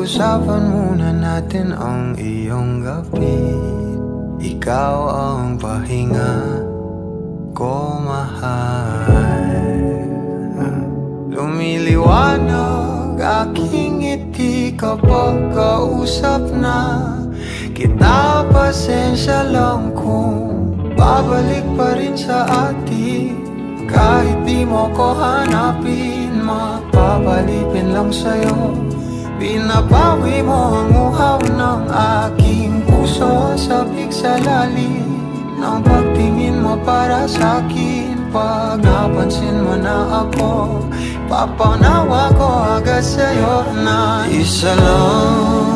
Pag-usapan muna natin ang iyong gabi. Ikaw ang pahinga ko, mahal. Lumiliwanag aking ngiti kapag kausap na kita. Pasensya lang kung babalik pa rin sa atin. Kahit di mo ko hanapin, mapapalipin lang sa'yo. Binabawi mo ang uhaw ng aking puso. Sabik sa lalim ng pagtingin mo para sa'kin. Pag napansin mo na ako, papanawa ko agad sa'yo na isa lang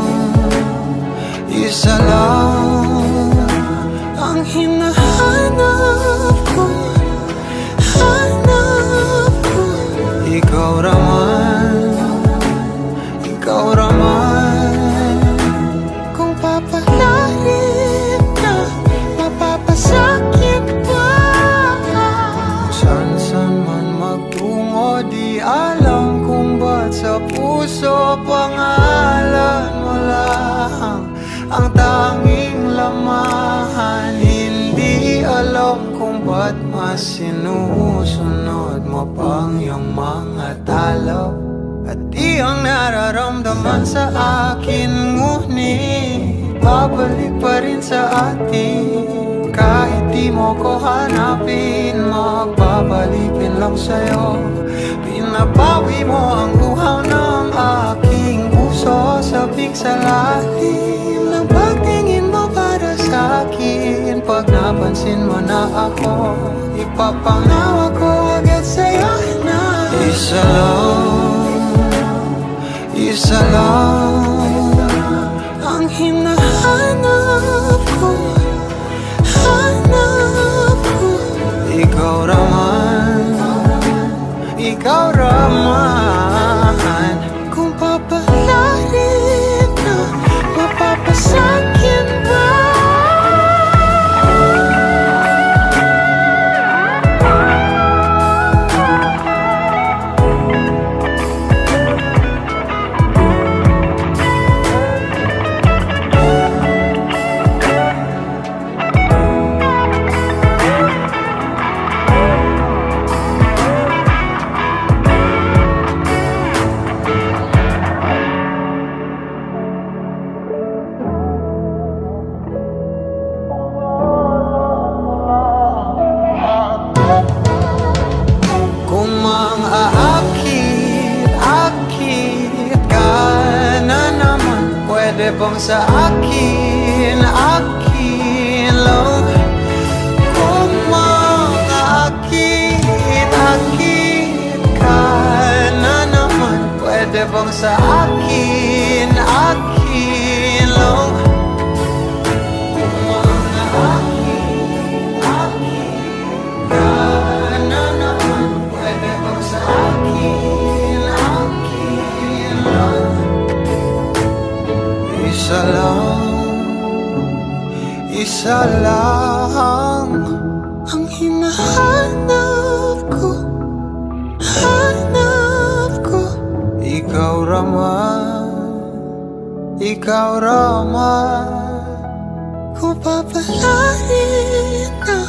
ang hinahanap ko. Ikaw raman, kung papalarin na mapapasakit pa. San man magtungo, di alam kung ba't sa puso pangalan mo lang ang tanging lamahan. Hindi alam kung ba't mas sinusunod mo pang iyong mga talo. At di ang nararamdaman sa akin, ngunit babalik pa rin sa atin. Kahit di mo ko hanapin, magbabalipin lang sa'yo. Pinabawi mo ang uhaw ng aking puso. Sabik sa lalim ng pagtingin mo para sa'kin. Pag napansin mo na ako, ipapangawa ko agad sa'yo na isa lang ang hinahanap ko. Ikaw raman, kung papalarin na mapapasakit ba. Pwede bang sa akin lang? Kung makaakit ka na naman, pwede bang sa akin lang? Kung makaakit ka na naman, pwede bang sa akin lang? Isa lang ang hinahanap ko. Ikaw raman, kung papalarin na